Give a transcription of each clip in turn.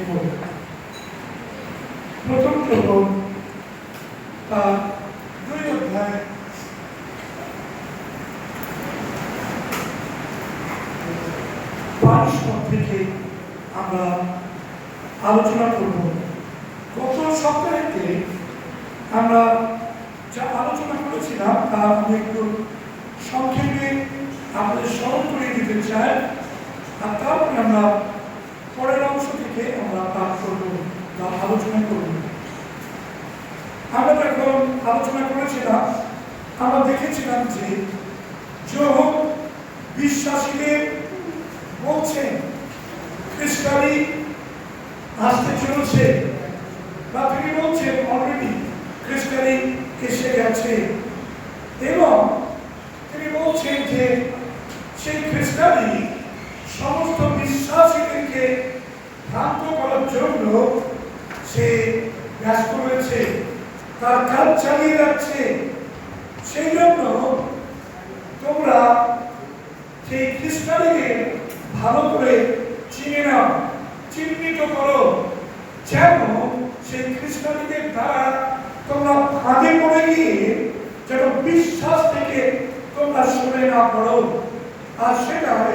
দেখব। প্রথম প্রকরণ 2 অধ্যায় 22 পদ থেকে আমরা আলোচনা করব। গত সপ্তাহে আমরা যা আলোচনা করেছিলাম তা আমি একটু সংক্ষেপে আপনাদের স্মরণ করে দিতে চাই, আর তারপরে আমরা পরের অংশ থেকে আমরা পাঠ করব বা আলোচনা করব। আমরা যখন আলোচনা করেছিলাম আমরা দেখেছিলাম যে যোব বিশ্বাসীদের বলছেন খ্রিস্টানি আসতে চলেছে, বা তিনি বলছেন অলরেডি খ্রিস্টানি এসে গেছে, এবং তিনি বলছেন যে সেই খ্রিস্টানি সমস্ত বিশ্বাসীদেরকে ভ্রান্ত করার জন্য সে ব্যস্ত রয়েছে, তার কাজ চালিয়ে যাচ্ছে। সেই জন্য তোমরা সেই খ্রিস্টানিকে ভালো করে চিনে নাও, চিহ্নিত করো, যেন সেই খ্রিস্টানিদের দ্বারা তোমরা ফাঁদে পড়ে গিয়ে যেন বিশ্বাস থেকে তোমরা সরে না পড়ো। আর সেটাই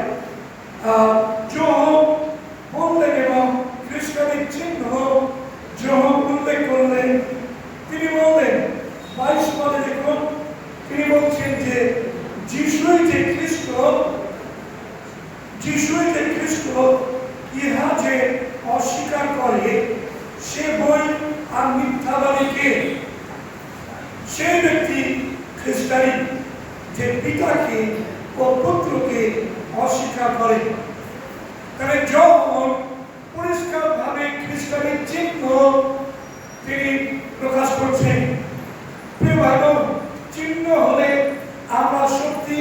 যোব বললেন, এবং খ্রিস্টানির চিহ্ন যোব উল্লেখ করলেন। তিনি বললেন 22 পদে দেখুন, তিনি বলছেন যে যিশুই যে খ্রিস্ট, ইহা যে অস্বীকার করে সে বই আর মিথ্যাবাদীকে। সেই ব্যক্তি খ্রিস্টানি যে পিতাকে ও পুত্রকে অস্বীকার করে। তাহলে যখন পরিষ্কারভাবে খ্রিস্টানির চিহ্ন তিনি প্রকাশ করছেন, প্রিয় ভাই বোন, চিহ্ন হলে আমরা সত্যি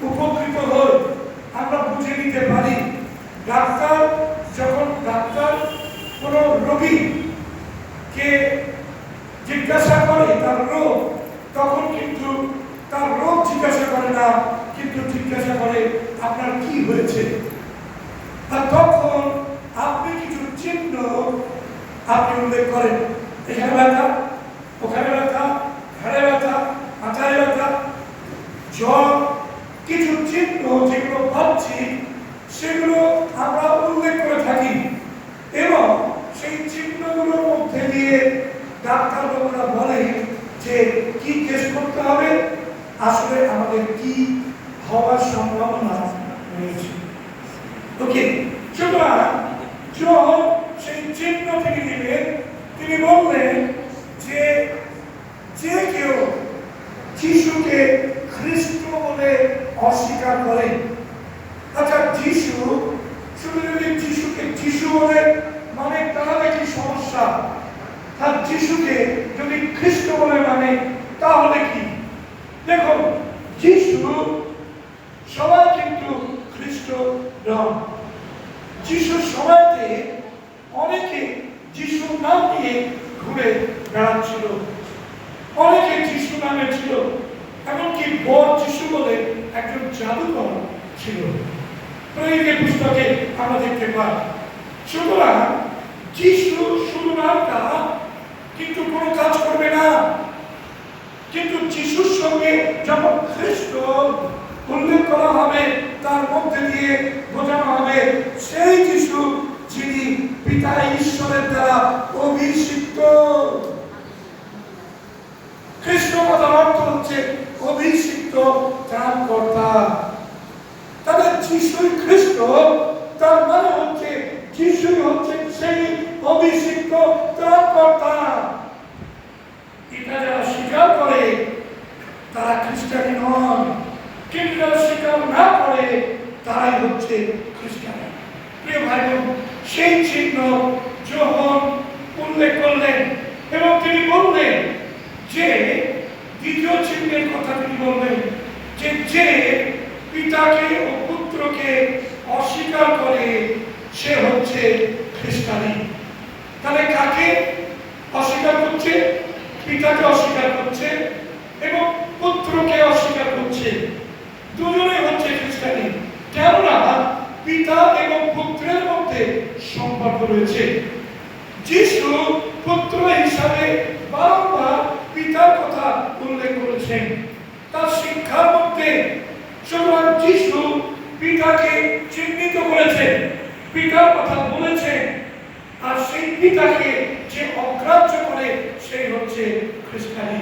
উপকৃত হই, আমরা বুঝে নিতে পারি। ডাক্তার কোন রোগীকে জিজ্ঞাসা করে তার রোগ, তখন কিন্তু তার রোগ জিজ্ঞাসা করে না, কিন্তু জিজ্ঞাসা করে আপনার কি হয়েছে। আর তখন আপনি কিছু চিহ্ন আপনি উল্লেখ করেন, এখানে ব্যথা, ওখানে ব্যথা, ঘাড়ে ব্যথা, মাথায় ব্যথা, জ্বর, কিছু চিহ্ন যেগুলো পাচ্ছি সেগুলো আমরা উল্লেখ করে থাকি, এবং সেই চিহ্নগুলোর মধ্যে দিয়ে ডাক্তারবাবুরা বলে যে কি টেস্ট করতে হবে, আসলে আমাদের কি হওয়ার সম্ভাবনা রয়েছে। ওকে, সুতরাং যখন সেই চিহ্ন থেকে দিলেন, তিনি বললেন যে যে কেউ যিশুকে খ্রিস্ট বলে অস্বীকার করে। আচ্ছা, যিশু শুধু যদি যিশুকে যিশু বলে মানে তাহলে কি সমস্যা? আর যিশুকে যদি খ্রিস্ট বলে মানে তাহলে কি? দেখুন, যিশু সবাই কিন্তু খ্রিস্ট নন। যিশুর সময়তে অনেকে যিশুর নাম নিয়ে ঘুরে বেড়াচ্ছিল, অনেকে যিশু নামে ছিল, এমনকি বর যিশু বলে একজন জাদুকর ছিল, প্রেরিতের পুস্তকে আমরা দেখতে পাই। সুতরাং যিশু শুধু নামটা কিন্তু কোনো কাজ করবে না, কিন্তু যিশুর সঙ্গে যখন খ্রিস্ট উল্লেখ করা হবে, তার মধ্যে দিয়ে বোঝানো হবে সেই যিশু যিনি পিতা ঈশ্বরের দ্বারা অভিষিক্ত। খ্রিস্ট কথার অর্থ হচ্ছে অভিষিক্ত ত্রাণকর্তা। তাহলে যিশুই খ্রিস্ট, তার মানে হচ্ছে যিশুই হচ্ছে সেই অভিষিক্ত ত্রাণকর্তা। এটা যারা স্বীকার করে তারা খ্রিস্টানি নন, কিন্তু যারা স্বীকার না করে তারাই হচ্ছে খ্রিস্টানি। প্রিয় ভাই বোন, সেই চিহ্ন যখন উল্লেখ করলেন, এবং তিনি বললেন যে দ্বিতীয় চিহ্নের কথা তিনি বললেন যে যে পিতাকে ও পুত্রকে অস্বীকার করে সে হচ্ছে খ্রিস্টানি। তাহলে কাকে অস্বীকার করছে? পিতাকে অস্বীকার করছে এবং পুত্রকে অস্বীকার করছে, দুজনেই হচ্ছে খ্রিস্টানি। কেননা পিতা এবং পুত্রের মধ্যে সম্পর্ক রয়েছে। যিশু পুত্র হিসাবে বারবার পিতার কথা উল্লেখ করেছেন তার শিক্ষার মধ্যে। সুতরাং যিশু পিতাকে চিহ্নিত করেছেন, পিতার কথা বলেছেন, আর সেই পিতাকে যে অগ্রাহ্য করে সেই হচ্ছে খ্রিস্টানি।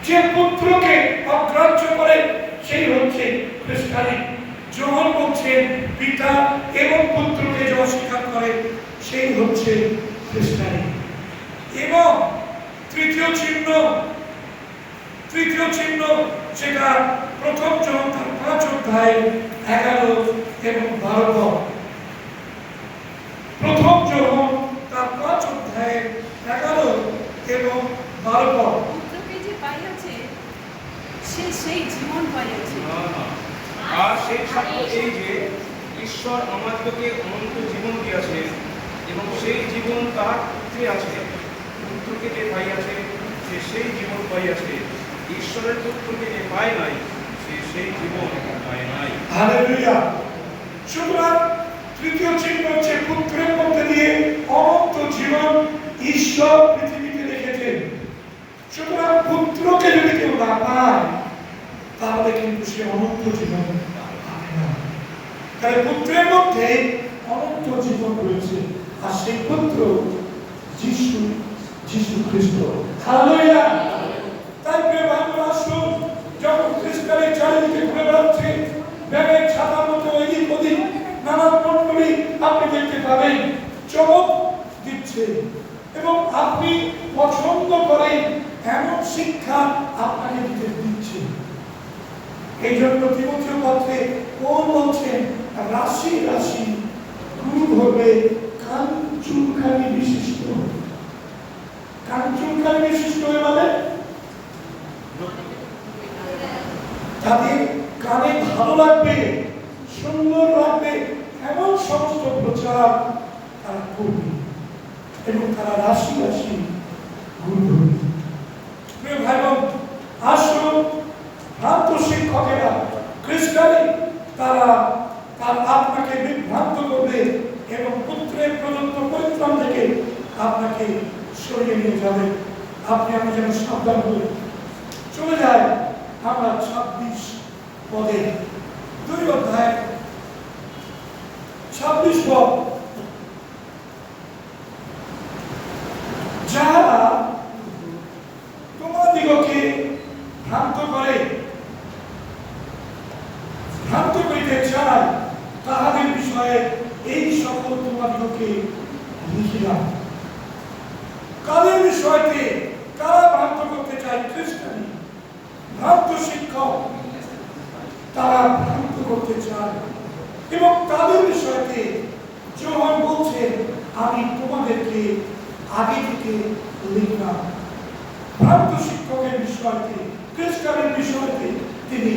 যে পুত্রকে অগ্রাহ্য করে সেই হচ্ছে খ্রিস্টানি। যোহন বলছেন পিতা এবং পুত্রকে যে অস্বীকার করে সেই হচ্ছে খ্রিস্টানি। এবং তৃতীয় চিহ্ন সেটা প্রথম যোহন তার 5 অধ্যায় 11 এবং 12 পদ। প্রথম যোহন তার 5 অধ্যায় 11 এবং 12 পদ। পুত্রকে যে পাইয়াছে সে সেই জীবন পাইয়াছে। আর সেই সাক্ষ্য এই যে ঈশ্বর আমাদিগকে অনন্ত জীবন দিয়াছে এবং সেই জীবন তাহার পুত্রে আছে। পুত্রকে যে পাইয়াছে সে সেই জীবন পাইয়াছে, ঈশ্বরের পুত্রকে যে পায় নাই সে সেই জীবন পায় নাই। হালেলুয়া। সুতরাং তৃতীয় চিহ্ন হচ্ছে পুত্রের মধ্যে দিয়ে অনন্ত জীবন ঈশ্বর পৃথিবীতে রেখেছেন। সুতরাং পুত্রকে যদি কেউ না পায় তাহলে কিন্তু সে অনন্ত জীবন পাবে না। তাই পুত্রের মধ্যে অনন্ত জীবন রয়েছে, আর সেই পুত্র যিশু খ্রিস্ট। হালেলুয়া। তাই প্রিয় বান্ধব, আসুন যখন খ্রিস্টানের চারিদিকে ঘুরে বেড়াচ্ছে ব্যাগের ছাতার মতো এদিক ওদিক নানান মণ্ডলী আপনি দেখতে পাবেন চমক দিচ্ছে, এবং আপনি পছন্দ করেন এমন শিক্ষা আপনাকে দিচ্ছে। এই জন্য তিমথিয় পত্রে পৌল বলছেন রাশি রাশি গুরু ধরবে কান চুলকানি বিশিষ্ট। কান চুলকানি বিশিষ্ট মানে তাদের কানে ভালো লাগবে, সুন্দর লাগবে এমন সমস্ত প্রচার তারা করবে, এবং তারা রাশি রাশি গুরু ধরবে। প্রিয় ভাই বোন, আসুন ভ্রান্ত শিক্ষকেরা খ্রিস্টানি তারা আপনাকে বিভ্রান্ত করবে এবং পুত্রের প্রদত্ত পরিত্রাণ থেকে আপনাকে সরিয়ে নিয়ে যাবে। আপনি আমি যেন সাবধান হয়ে চলে যায়। আমরা 26 পদে 2 অধ্যায় 26 পদ, যারা তোমাদিগকে ভ্রান্ত করিতে চায় তাহাদের বিষয়ে এই সকল তোমাদিগকে লিখিলাম। কাদের বিষয়তে কারা ভ্রান্ত করতে চায়? খ্রিস্টানি ভ্রান্ত শিক্ষক তারা ভ্রান্ত করতে চায়, এবং তাদের বিষয়তে যোহান বলছেন আমি তোমাদেরকে আগে থেকে লিখলাম। ভ্রান্ত শিক্ষকের বিষয়তে খ্রিস্টানের বিষয়তে তিনি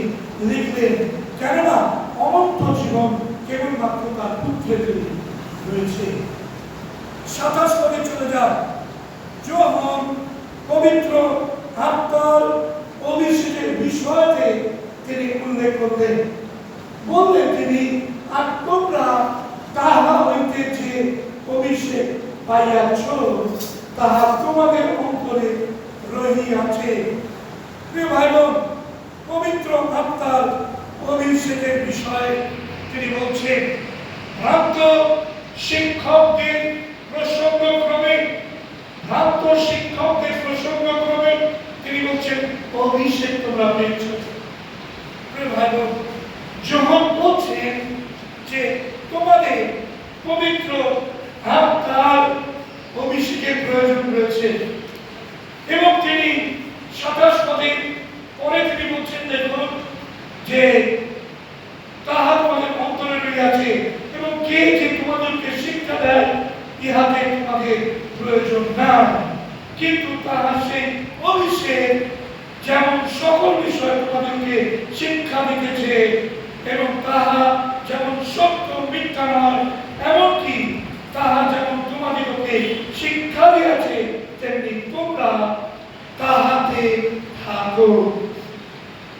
লিখলেন, কেননা অনন্ত জীবন কেবলমাত্র তার পুত্রের রয়েছে। 27 পদে চলে যান। যোহান পবিত্র আত্মার অভিষেকের বিষয়তে তিনি উল্লেখ করলেন, বললেন তিনি আর তোমরা তাহা হইতে যে অভিষেক পাইয়াছ তাহা তোমাদের অন্তরে রহিয়াছে। প্রিয় ভাই বোন, পবিত্র আত্মার অভিষেকের বিষয়ে তিনি বলছেন ভ্রান্ত শিক্ষকদের প্রসঙ্গক্রমে তিনি বলছেন অভিষেক তোমরা পেয়েছ। প্রিয় ভাই বোন, যোহান বলছেন যে তোমাদের পবিত্র আত্মার অভিষেকের প্রয়োজন রয়েছে, এবং তিনি 27 পদে পরে তিনি বলছেন দেখুন যে তাহা তোমাদের অন্তরে রহিয়াছে, এবং কে যে তোমাদেরকে শিক্ষা দেয় ইহাতে তোমাদের প্রয়োজন নাই, কিন্তু তাহা সেই অভিষেক যেমন সকল বিষয়ে তোমাদেরকে শিক্ষা দিতেছে, এবং তাহা যেমন সত্য মিথ্যা নয়, এমনকি তাহা যেমন তোমাদেরকে শিক্ষা দিয়েছে তেমনি তোমরা তাহাতে থাকো।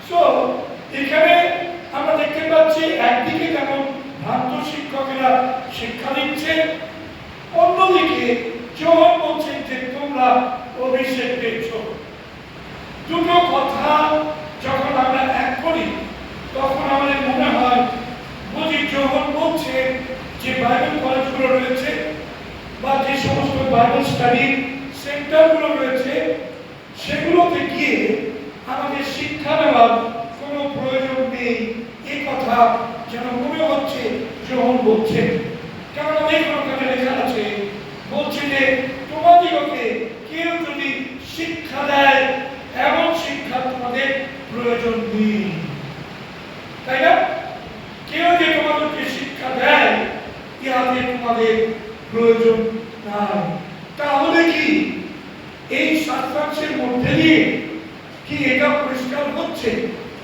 সো এখানে আমরা দেখতে পাচ্ছি একদিকে যেমন ভ্রান্ত শিক্ষকেরা শিক্ষা দিচ্ছে, অন্যদিকে যোহান বাইবেল স্টাডি সেন্টারগুলো রয়েছে, সেগুলোতে গিয়ে আমাদের শিক্ষা নেওয়ার কোনো প্রয়োজন নেই, এই কথা যেন মনে হচ্ছে যখন বলছে। কারণ অনেক রকমের লেখা আছে, বলছে যে তোমাদিগকে কেউ যদি শিক্ষা দেয়, এমন শিক্ষা তোমাদের প্রয়োজন নেই। তাই না? কেউ যে তোমাদেরকে শিক্ষা দেয়, ইহাতে তোমাদের প্রয়োজন নাই। তাহলে কি এই শাস্ত্রাংশের মধ্যে দিয়ে কি এটা পরিষ্কার হচ্ছে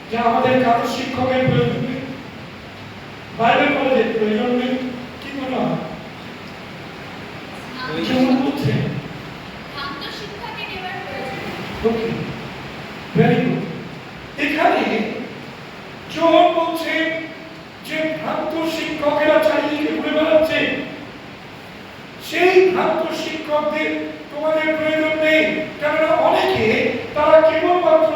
যে আমাদের কারো শিক্ষকের প্রয়োজন নেই, বাইবেল কলেজের প্রয়োজন নেই? কি মনে হয়? যেমন বলছে ওকে, ভেরি গুড। এখানে যখন বলছে যে ভ্রান্ত শিক্ষকেরা চারিদিকে ঘুরে বেড়াচ্ছে, সেই ভ্রান্ত শিক্ষকদের তোমাদের প্রয়োজন নেই। কেননা অনেকে তারা কেবলমাত্র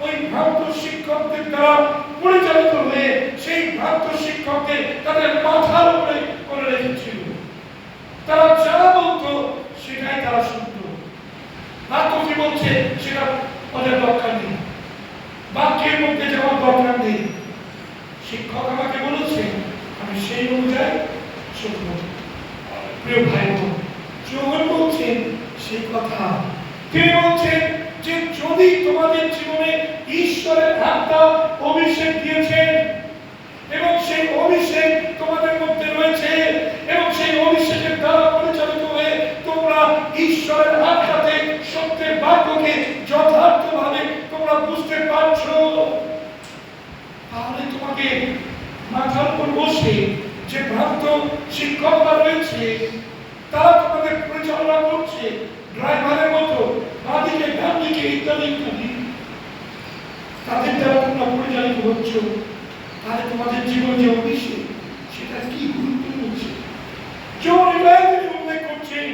ওই ভ্রান্ত শিক্ষকদের দ্বারা পরিচালিত হয়ে সেই ভ্রান্ত শিক্ষকদের তাদের মাথার উপরে করে রেখেছিল। তারা যা বলতো সেটাই তারা শুনত। বাক্য কি বলছে সেটা ওদের দরকার নেই, বাক্যের মধ্যে যাওয়ার দরকার নেই। শিক্ষক আমাকে বলেছে, আমি সেই অনুযায়ী শুনব। প্রিয় ভাই বোন, যখন বলছেন সেই কথা, তিনি বলছেন যে যদি তোমাদের জীবনে ঈশ্বরের আত্মা অভিষেক দিয়েছেন এবং সেই অভিষেক তোমাদের মধ্যে রয়েছে এবং সেই অভিষেকের দ্বারা পরিচালিত হয়ে তোমরা ঈশ্বরের আত্মাতে সত্যের বাক্যকে যথার্থভাবে তোমরা বুঝতে পারছো, তাহলে তোমাকে মাথার উপর বসে যে ভ্রান্ত শিক্ষকরা রয়েছে তারা তোমাদের পরিচালনা করছে ড্রাইভারের মতো, বাদিকে ডান দিকে ইত্যাদি ইত্যাদি, তাদের দ্বারা তোমরা পরিচালিত হচ্ছ, তাহলে তোমাদের জীবন যে অভিষেক সেটা কি গুরুত্ব রয়েছে? তিনি উল্লেখ করছেন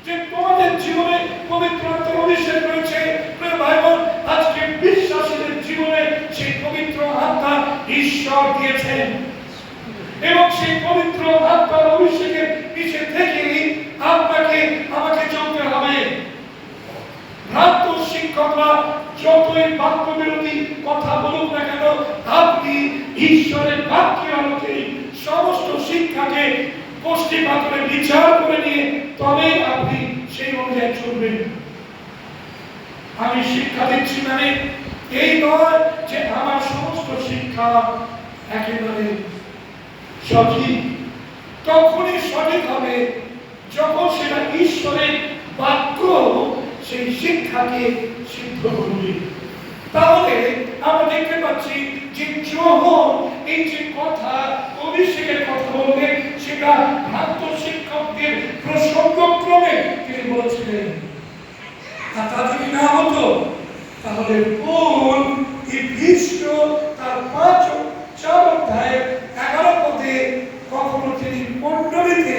যে তোমাদের জীবনে পবিত্র আত্মার অভিষেক রয়েছে। ভাই বোন, আজকে বিশ্বাসীদের জীবনে সেই পবিত্র আত্মা ঈশ্বর দিয়েছেন এবং সেই পবিত্র আত্মার অভিষেকের নিচে থেকেই আপনাকে আমাকে চলতে হবে। ভ্রান্ত শিক্ষকরা যতই বাক্য বিরোধী কথা বলুক না কেন, আপনি ঈশ্বরের বাক্যের আলোকে সমস্ত শিক্ষাকে কোষ্ঠী পাথরে বিচার করে নিয়ে তবেই আপনি সেই অনুযায়ী চলবেন। আমি শিক্ষা দিচ্ছি মানে এই নয় যে আমার সমস্ত শিক্ষা একেবারে সঠিক। তখনই সঠিক হবে যখন সেটা ঈশ্বরের বাক্য সেই শিক্ষাকে সিদ্ধ করবে। তাহলে আমরা দেখতে পাচ্ছি যে যখন এই যে কথা অভিষেকের কথা বলবে সেটা ভ্রান্ত শিক্ষকদের প্রসঙ্গক্রমে তিনি বলেছিলেন। আর তা যদি না হতো তাহলে পৌল ইফিসীয় তার 5-4 অধ্যায়ে 11 পদে কখনো তিনি মণ্ডলীতে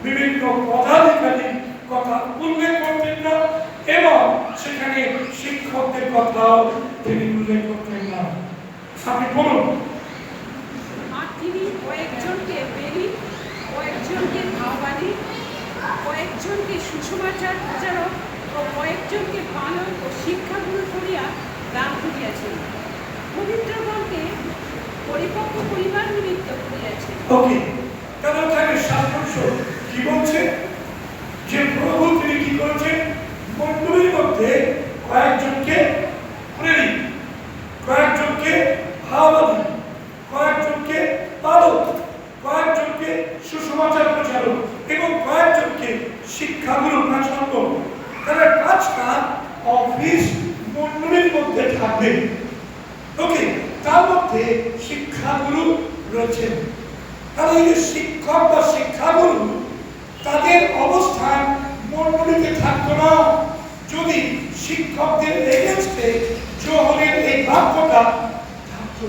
বিভিন্ন পদাধিকারীর কথা উল্লেখ করতেন না এবং সেখানে শিক্ষকদের কথাও তিনি উল্লেখ করতেন না। আপনি বলুন। আর তিনি কয়েকজনকে বেরি, কয়েকজনকে ভাওবাদী, কয়েকজনকে সুসমাচার প্রচারক ও কয়েকজনকে বালক ও শিক্ষাগুরু করিয়া দান করিয়াছেন, পবিত্রগণকে পরিপক্ব পরিবার নিমিত্ত করিয়াছেন। ওকে, তাহলে তাকে শাস্ত্রাংশ কি বলছে? যে প্রভু তিনি কি করেছেন? মণ্ডলীর মধ্যে কয়েকজনকে প্রেরিত, কয়েকজনকে ভাওবাদী, কয়েকজনকে বালক, কয়েকজনকে সুসমাচার প্রচারক এবং কয়েকজনকে শিক্ষাগুরু প্রাচার্য। তাহলে 5টা অফিস মণ্ডলীর মধ্যে থাকবে। ওকে, তার মধ্যে শিক্ষাগুরু রয়েছেন। তাহলে এই যে শিক্ষক বা শিক্ষাগুরু তাদের অবস্থান মণ্ডলীতে থাকতো না যদি শিক্ষকদের এগেইনস্টে যোহনের এই বাক্যটা থাকতো।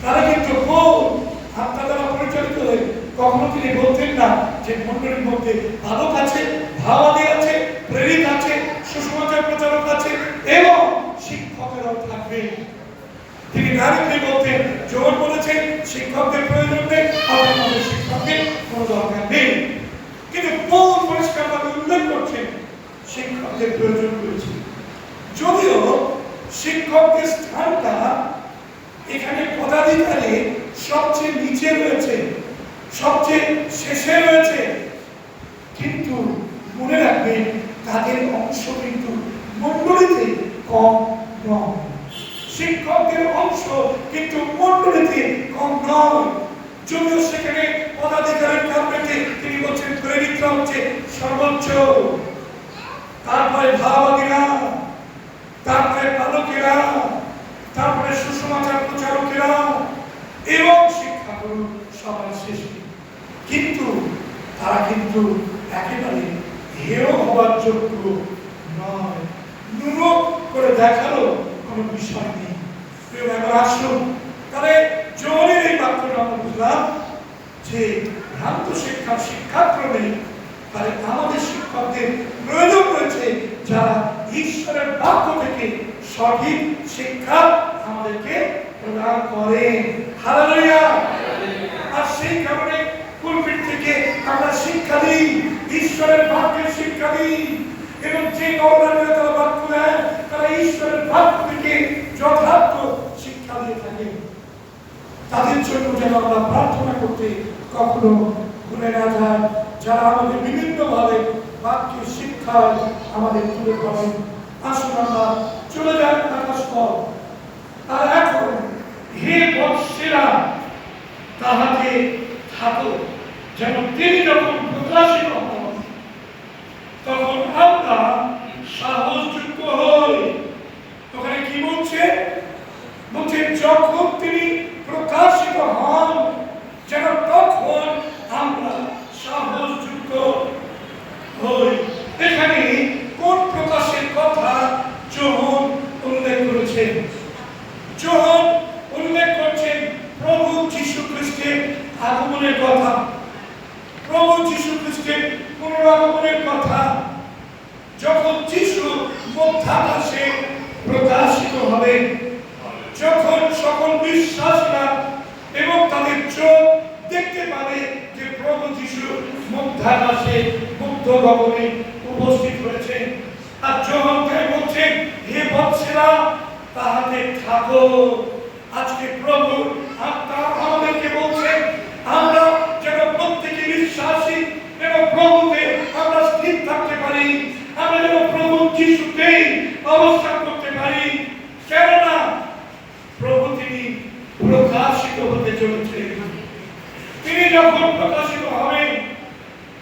তারা কিন্তু আত্মা দ্বারা পরিচালিত হয়ে কখনো তিনি বলতেন না যে মণ্ডলীর মধ্যে বালক আছে, ভাওবাদী আছে, প্রেরিত আছে, সুসমাচার প্রচারক আছে এবং শিক্ষকেরাও থাকবে। তিনি ডাইরেক্টলি বলতেন, যোহন বলেছেন শিক্ষকদের প্রয়োজন নেই, আমাদের শিক্ষকদের কোনো দরকার নেই। কিন্তু পৌল পরিষ্কারভাবে নিচে রয়েছে, সবচেয়ে শেষে রয়েছে, কিন্তু মনে রাখবেন তাদের অংশ কিন্তু মণ্ডলীতে কম নয়। শিক্ষকদের অংশ কিন্তু মণ্ডলীতে কম নয়। যদিও সেখানে পদাধিকারের কারণে তিনি বলছেন প্রেরিতরা হচ্ছে সর্বোচ্চ, তারপরে ভাবাদীরা, তারপরে পালকেরা, তারপরে সুসমাচার প্রচারকেরা এবং শিক্ষাগুরু সবার শেষে। কিন্তু তারা কিন্তু একেবারে হেয় হবার যোগ্য নয়। নুনো করে দেখারও কোনো বিষয় নেই। এবার আসুন, তাহলে জোরের এই বাক্যটা আমরা বুঝলাম যে ভ্রান্ত শিক্ষার শিক্ষাক্রমে তাহলে আমাদের শিক্ষকদের প্রয়োজন রয়েছে যারা ঈশ্বরের বাক্য থেকে সঠিক শিক্ষা আমাদেরকে প্রদান করেন। হালেলুয়া। আর সেই কারণে পুলপিট থেকে আমরা শিক্ষা দিই, ঈশ্বরের বাক্যের শিক্ষা দিই, এবং যে নরনারীরা তারা বাক্য দেয় তারা ঈশ্বরের বাক্য থেকে যথার্থ শিক্ষা দিয়ে থাকে। তাদের জন্য যেন আমরা প্রার্থনা করতে কখনো ভুলে না যাই, যারা আমাদের বিভিন্নভাবে বাক্যের শিক্ষায় আমাদের তুলে ধরেন। আসুন আমরা চলে যাই 28 পদ। আর এখন হে বৎসেরা তাহাতে থাকো, যেন তিনি যখন প্রকাশিত হন তখন আমরা সাহসযুক্ত হই। ওখানে কি বলছে? বলছে যখন তিনি প্রকাশিত হন যেন তখন আমরা সাহসযুক্ত হই। এখানে কোন প্রকাশের কথা যোহন উল্লেখ করেছেন? যোহন উল্লেখ করছেন প্রভু যীশু খ্রিস্টের আগমনের কথা, প্রভু যীশু খ্রিস্টের পুনরাগমনের কথা। যখন যীশু মধ্যাকাশে প্রকাশিত হবে, যখন সকল বিশ্বাসীরা এবং তাদের চোখ দেখতে পাবে যে প্রভু যীশু মধ্যাকাশে মুগ্ধ গগনে উপস্থিত হয়েছে। আর যোহন তাই বলছেন হে বৎসেরা তাহাতে থাকো। আজকে প্রভু আত্মা আমাদেরকে বলছেন আমরা যেন প্রত্যেকে বিশ্বাসী এবং প্রভুতে আমরা স্থির থাকতে পারি, আমরা যেন প্রভু যীশুতেই অবস্থান করতে পারি। কেননা প্রভু তিনি প্রকাশিত হতে চলেছেন। তিনি যখন প্রকাশিত হবেন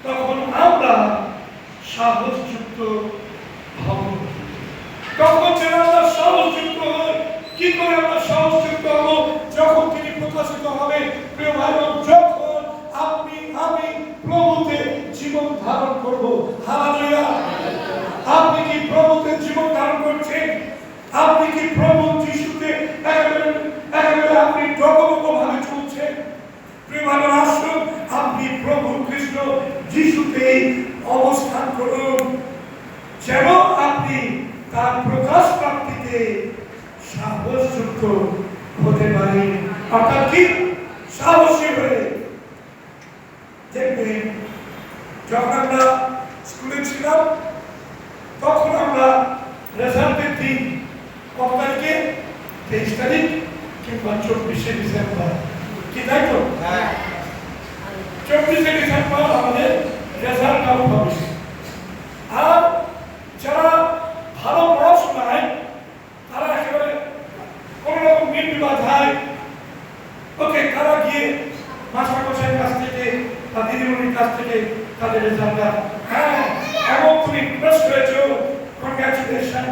তখন আমরা সাহসযুক্ত হব। তখন যেন আমরা সাহসযুক্ত হই। কি করে আমরা সাহসযুক্ত হব? যখন তিনি প্রকাশিত হবেন। প্রিয় ভাই বোন, যখন আপনি আমি প্রভুতে জীবন ধারণ করব। হালেলুয়া। আপনি কি প্রভুতে জীবন ধারণ করছেন? আপনি কি প্রভু যিশুতে একেবারে আপনি ডগমগ ভাবে চলছেন? প্রিয় ভাই বোন, আসুন আপনি প্রভু কৃষ্ণ যিশুতেই অবস্থান করুন, যেন আপনি তার প্রকাশ প্রাপ্তিতে সাহসযুক্ত হতে পারেন। অর্থাৎ কি? সাহসী হয়ে। দেখবেন যখন আমরা স্কুলে ছিলাম তখন আমরা রেজাল্টের দিন কত তারিখে? 23 তারিখ কিংবা 24শে ডিসেম্বর, কি তাই তো? 24শে ডিসেম্বর আমাদের রেজাল্ট আউট হবে। আর যারা ভালো পড়াশোনায় তারা একেবারে কোন রকম নির্বিবাদ হয়, ওকে তারা গিয়ে মাস্টারমশাইয়ের কাছ থেকে বা দিদিমণির কাছ থেকে তাদের রেজাল্টটা, হ্যাঁ এবং তুমি পাস করেছো, কনগ্রাচুলেশন।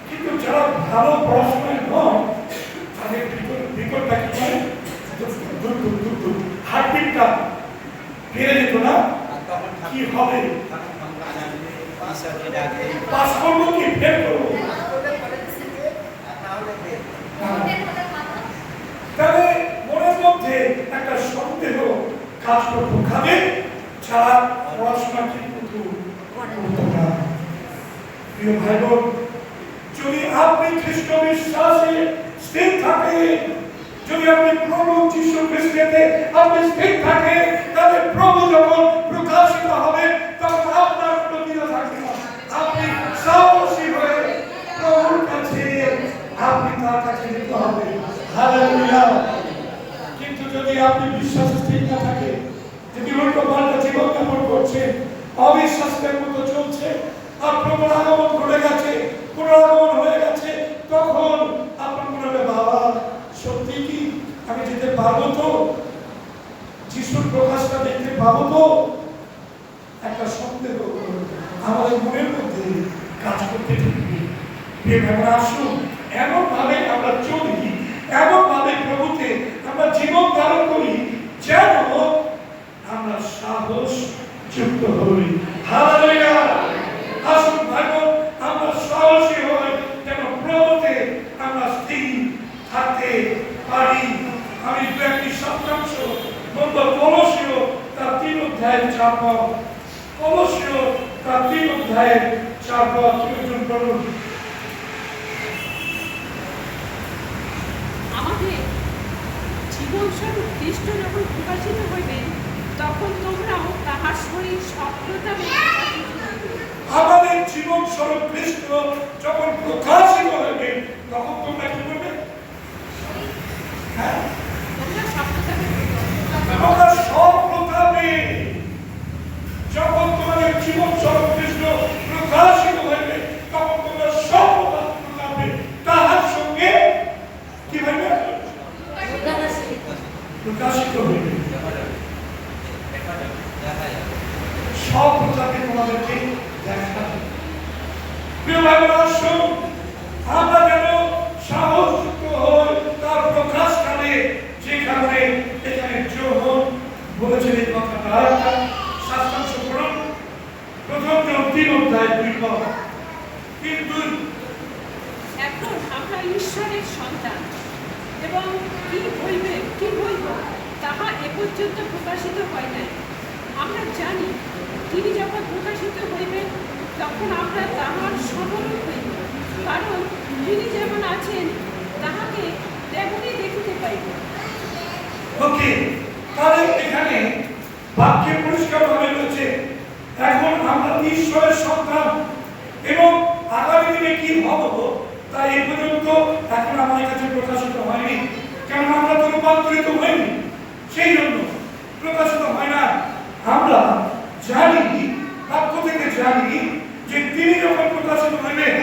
কিন্তু যারা ভালো পড়াশোনায় নয় তাদের ভিতরটা কি হয়? হার্টবিটটা বেড়ে যেত না? কি হবে? পাস করবো কি ফেল করবো? তাহলে মনের মধ্যে একটা সন্দেহ কাজ করবো, খাবে ছাড়া পড়াশোনা ঠিক মতো করতো না। প্রিয় ভাই বোন, যদি আপনি খ্রিস্ট বিশ্বাসে স্থির থাকে, যদি আপনি প্রভু যীশু খ্রিস্টেতে আপনি স্থির থাকে, তাহলে প্রভু যখন প্রকাশিত হবে তখন আপনার কোনো দ্বিধা থাকবে না। আপনি সাহসী হয়ে প্রভুর কাছে আপনি তার কাছে যেতে হবে। হালেলুয়া। কিন্তু যদি আপনি বিশ্বাস ঠিক না থাকে, যদি উল্টো পাল্টা জীবনযাপন করছে, অবিশ্বাসের মতো চলছে, আর প্রবল আগমন ঘটে গেছে, পুনরাগমন হয়ে গেছে, তখন আপনার মনে হবে বাবা সত্যি কি আমি যেতে পারবো তো, যিশুর প্রকাশটা দেখতে পাবো তো, একটা সন্দেহ আমাদের মনের মধ্যে কাজ করতে থাকবে। আসুন এমন ভাবে আমরা চলি, এমন ভাবে প্রভুতে আমরা জীবন ধারণ করি যেন আমরা সাহস যুক্ত হই। হালেলুয়া। আসুন ভাই বোন, আমরা সাহসী হই যেন প্রভুতে আমরা স্থির থাকতে পারি। আমি দু একটি শব্দাংশ বলবো। কলসীয় তার 3 অধ্যায়ের 4 পদ, কলসীয় তার 3 অধ্যায়ের 4 পদ একজন পড়ুন। আমাদের জীবনস্বরূপ খ্রিস্ট যখন প্রকাশিত হইবেন, তখন তোমরাও তাহার শরীর সফলতাবে প্রকাশিত হইবে। আমাদের জীবন স্বরূপ খ্রিস্ট যখন প্রকাশিত হইবে, তখন তোমরা কি করবে? হ্যাঁ, তোমরা সফলতাবে তোমরা সফলতাবে। যখন তোমাদের জীবন স্বরূপ খ্রিস্ট প্রকাশিত হইবে, তখন তোমরা সফলতাবে। তাহার সঙ্গে কি হইবে? প্রকাশিত হইবে। সফলতাকে তোমাদেরকে দেখা। প্রিয় ভাই বোন, আসুন আমরা যেন সাহসযুক্ত হই তার প্রকাশকালে, যেখানে এখানে যোহন বলেছেন এই কথাটা। শাস্ত্রাংশ পড়ুন, প্রথম জন 3 অধ্যায় 2 পদ। কিন্তু এখন আমরা ঈশ্বরের সন্তান, এবং কি হইবে কি হইব তাহা এ পর্যন্ত প্রকাশিত হয় নাই। আমরা জানি তিনি যখন প্রকাশিত হইবেন, তখন আমরা তাহার সমরূপ হইব, কারণ তিনি যেমন আছেন তাহাকে তেমনই দেখিতে পাইব। ওকে, তাহলে এখানে বাক্যে পরিষ্কারভাবে রয়েছে এখন আমরা ঈশ্বরের সন্তান, এবং আগামী দিনে কি হব তা এই পর্যন্ত এখন আমাদের কাছে প্রকাশিত হয়নি, কারণ আমরা তো রূপান্তরিত হইনি, সেই জন্য প্রকাশিত হয় না। আমরা জানি, বাক্য থেকে জানি যে তিনি যখন প্রকাশিত হইবেন,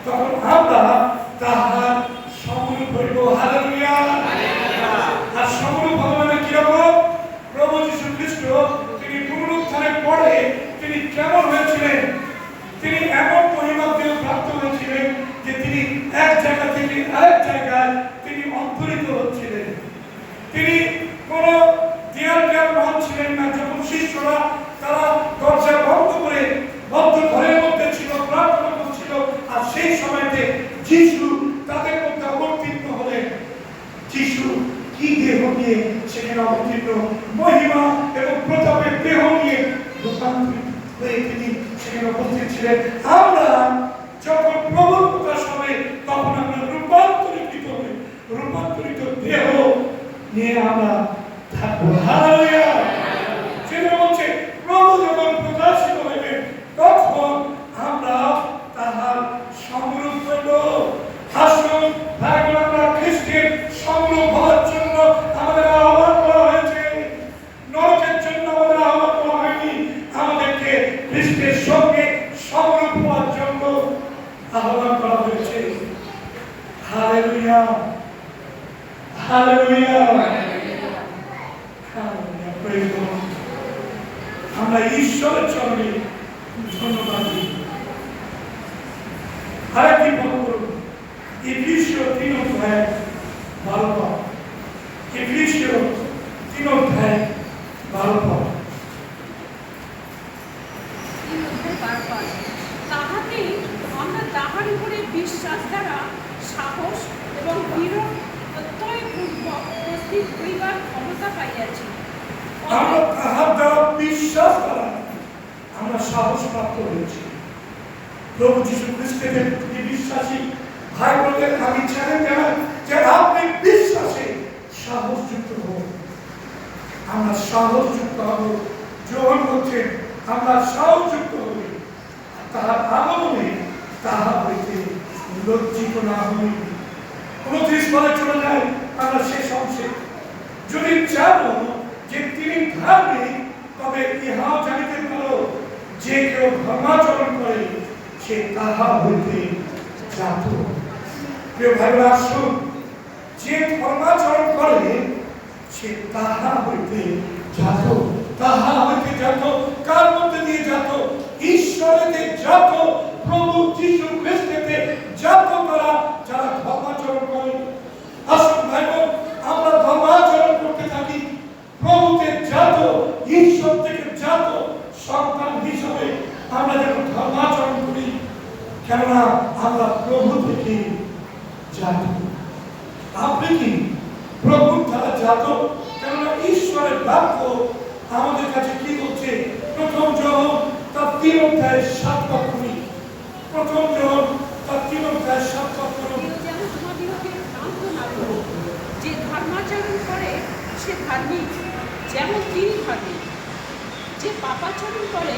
তখন আমরা তাহার সমরূপ হইব। হালেলুয়া। আর সমরূপ ভগবানের কিরকম? প্রভু যীশু খ্রিস্ট তিনি পুনরুত্থানের পরে তিনি কেমন হয়েছিলেন? তিনি এমন মহিমা দিয়ে প্রাপ্ত হয়েছিলেন যে তিনি এক জায়গা থেকে আরেক জায়গায় তিনি অন্তরিত হচ্ছিলেন। তিনি কোন দেয়াল ভাঙছিলেন না। যখন শিষ্যরা তারা দরজা বন্ধ করে বদ্ধ ঘরের মধ্যে ছিল, প্রার্থনা করছিল, আর সেই সময়তে যিশু তাদের মধ্যে অবতীর্ণ হলেন। যিশু কি দেহ নিয়ে সেখানে অবতীর্ণ? মহিমা এবং প্রতাপের দেহ নিয়ে রূপান্তরিত হয়ে তিনি সেখানে উপস্থিত ছিলেন। আমরা যখন প্রভুর প্রকাশ হবে, তখন আমরা রূপান্তরিত দেহ নিয়ে আমরা থাকবো। হালেলুয়া। সেটা বলছে প্রভু যখন প্রকাশিত হইবেন, তখন আমরা তাহার সমরূপ হইব। আসুন ভাই বোন, আমরা খ্রিস্টের সমরূপ হওয়ার জন্য আমাদের আহ্বান করা হয়েছে। নরকের জন্য আমাদের আহ্বান করা হয়নি, আমাদেরকে খ্রিস্টের সঙ্গে সমরূপ হওয়ার জন্য আহ্বান করা হয়েছে। হালেলুয়া। হালেলুয়া। আমরা ঈশ্বরের চরণে ধন্যবাদ দিই। আরেকটি পদ করুন, এফেসীয় 3 অধ্যায় 12 পদ। এফেসীয় 3 অধ্যায় 12 পদ। তাহাতে আমরা তাহার উপরে বিশ্বাস দ্বারা সাহস এবং দৃঢ় প্রত্যয়পূর্বক উপস্থিত হইবার ক্ষমতা পাইয়াছি। আমরা তাহার দ্বারা বিশ্বাস দ্বারা আমরা সাহস প্রাপ্ত হয়েছি। প্রভু যীশু খ্রিস্টের প্রতি বিশ্বাসী ভাই বোনদের আমি চ্যালেঞ্জ জানাই যে আপনি বিশ্বাসে সাহসযুক্ত হন। আমরা সাহসযুক্ত হব। যখন হচ্ছে আমরা সাহসযুক্ত হই, তাহার আগমনে তাহা হইতে লজ্জিত না হই। 29 পদে চলে যায় আমরা শেষ অংশে। যদি জানো ধর্মাচরণ করে সে তাহা হইতে জাত। প্রিয় ভাইরা, আসুন, যে ধর্মাচরণ করে সে তাহা হইতে জাত। তাহা হইতে জাত কার মধ্যে দিয়ে জাত? ঈশ্বরেতে জাত, প্রভু যীশু খ্রিস্টেতে জাত করা যারা ধর্মাচরণ করে। আসুন ভাই বোন, আমরা ধর্মাচরণ করতে থাকি, প্রভুতে জাত, ঈশ্বর থেকে জাত সন্তান হিসাবে আমরা যখন ধর্মাচরণ করি, কেননা আমরা প্রভু থেকে জাত। আপনি কি প্রভুর দ্বারা জাত? কেননা ঈশ্বরের বাক্য আমাদের কাছে কি বলছে? প্রথম যোহন তার 3 অধ্যায় 7 পদ পড়ি। প্রথম যোহন তার 3 অধ্যায় 7 পদ পড়ুন। যেন তোমাদিগকে ভ্রান্ত না করো, যে ধর্মাচরণ করে সে ধার্মিক, যেমন তিনি ধার্মিক। যে পাপাচরণ করে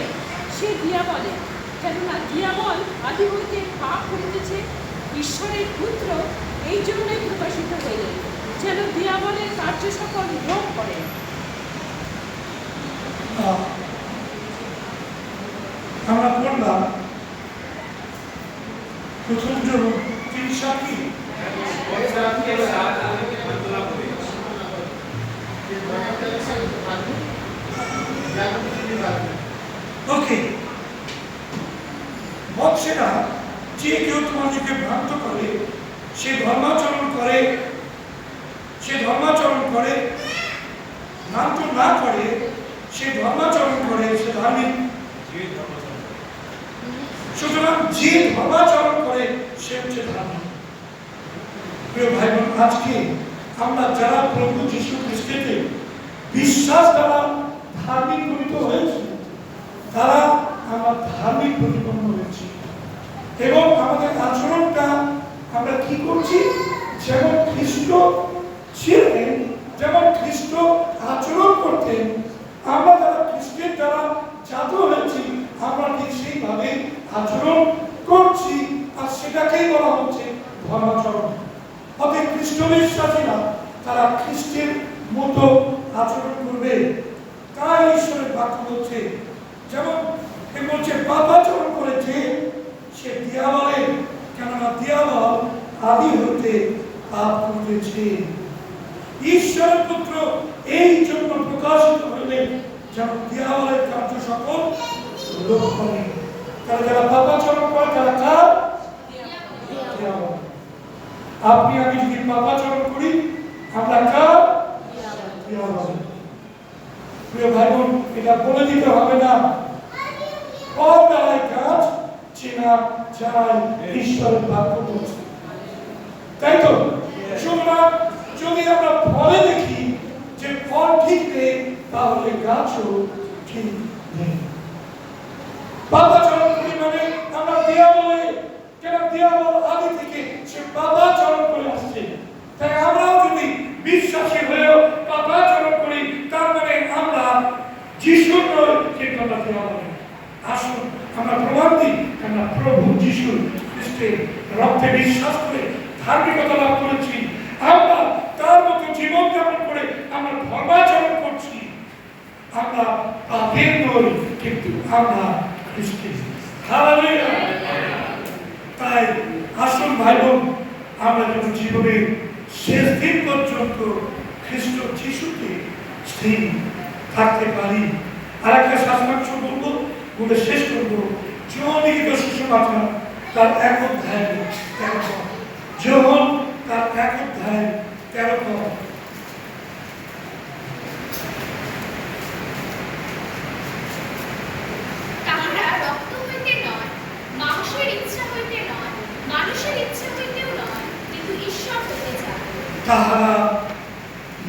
সে দিয়াবলে, কেননা দিয়াবল আদি হইতে পাপ করিতেছে। ঈশ্বরের পুত্র এই জন্যই প্রকাশিত হইলেন, যেন দিয়াবলের কার্য সকল রোধ করে। আমরা পড়লাম প্রথম যোহন 3:7 কি? ওকে, বলছে না যে কেউ তোমাদেরকে ভ্রান্ত করে, সে ধর্মাচরণ করে, ভ্রান্ত না করে, সে ধর্মাচরণ করে, সে ধার্মিক। সুতরাং যে ধর্মাচরণ করে সে হচ্ছে ধার্মিক। প্রিয় ভাই বোন, আজকে আমরা যারা প্রভু যীশু খ্রিস্টকে বিশ্বাস দ্বারা ধার্মিক গঠিত হয়েছি, তারা আমরা ধার্মিক প্রতিপন্ন হয়েছি, এবং আমাদের আচরণটা আমরা কি করছি? যেমন খ্রিস্ট ছিলেন, যেমন খ্রিস্ট আচরণ করতেন, আমরা যারা খ্রিস্টের দ্বারা জাত হয়েছি, আমরা ঠিক সেইভাবে আচরণ করছি, আর সেটাকেই বলা হচ্ছে ধর্মাচরণ। অতএব খ্রিস্ট বিশ্বাসীরা তারা খ্রিস্টের মতো আচরণ করবে, তাই ঈশ্বরের বাক্য বলছে। যেমন বলছে পাপাচরণ করেছে সে দিয়াবলে, কেননা দিয়াবল আদি হইতে পাপ করিতেছে। ঈশ্বরের পুত্র এই জন্য প্রকাশিত হইলেন, যেন দিয়াবলের কার্য সকল রোধ করে। তারা যারা পাপাচরণ করে তারা কার? দিয়াবল। আপনি আমি যদি পাপাচরণ করি, আমরা কার? দিয়াবল। প্রিয় ভাই বোন, এটা বলে দিতে হবে না, কাজ চেনা যায়, ঈশ্বরের বাক্য বলছে, তাই তো? সুতরাং যদি আমরা ফলে দেখি যে ফল ঠিক নেই, তাহলে গাছও ঠিক নেই। পাপাচরণ করি মানে আমরা দিয়াবলে, কেন দিয়াবল আদি থেকে সে পাপাচরণ করে আসছে, তাই আমরাও যদি বিশ্বাসী হয়েও পাপাচরণ করি, তার মানে আমরা যিশুর নয়, কিন্তু আমরা দিয়াবলে। আসুন আমরা প্রমাণ দিই, আমরা প্রভু যীশু খ্রিস্টের রক্তে বিশ্বাস করে ধার্মিকতা লাভ করেছি, আমরা তার মতো জীবন যাপন করে আমরা ধর্মাচরণ করছি। আমরা পাপের নই, কিন্তু আমরা খ্রিস্টের। হালেলুয়া। তাই আসুন ভাই বোন, আমরা যেন জীবনের শেষ দিন পর্যন্ত খ্রিস্ট যিশুকে স্থির থাকতে পারি। আর একটা শাসনাংশ বলবো, বলে শেষ করবো। যোহন লিখিত সুসমাচার তার 1 অধ্যায় 13 পদ। যোহন তার 1 অধ্যায় 13 পদ। তাহারা রক্ত হইতে নয়, মাংসের ইচ্ছা হইতে নয়, মানুষের ইচ্ছা হইতেও নয়, কিন্তু ঈশ্বর হইতে যায়। তাহারা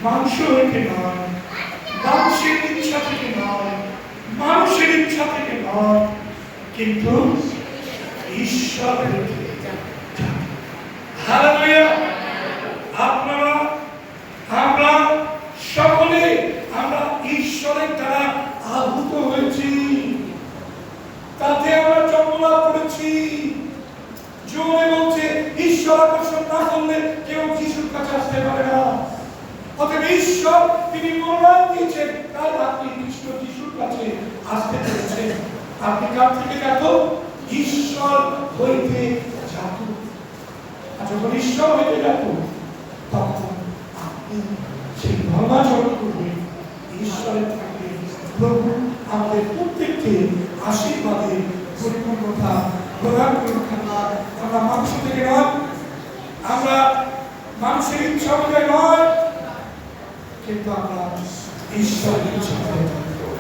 মাংস হইতে নয়, মাংসের ইচ্ছা থেকে নয়, মানুষের ইচ্ছা থেকে নয়, কিন্তু ঈশ্বর হইতে যায়। হালেলুয়া। আপনারা, আমরা সকলে আমরা ঈশ্বরের দ্বারা আহুত হয়েছি, তাতে আমরা জন্ম লাভ করেছি। জোরে বলছে, ঈশ্বর আকর্ষণ না করলে কেউ যিশুর কাছে আসতে পারে না। অতএব ঈশ্বর তিনি মনোনয়ন দিয়েছেন, তাই আপনি খ্রিস্ট যিশুর কাছে আসতে পেরেছেন। আপনি কার থেকে জাত? ঈশ্বর হইতে জাত। আর যখন ঈশ্বর হইতে জাত, তখন আপনি সেই ধর্মাচরণ করবেন, ঈশ্বরের থাকবে। প্রভু আমাদের প্রত্যেককে আশীর্বাদের পরিপূর্ণতা প্রদান করুন। আমরা মানুষ থেকে নয়, আমরা মানুষের ইচ্ছা অনুযায়ী নয়, কিন্তু আমরা ঈশ্বরের ইচ্ছা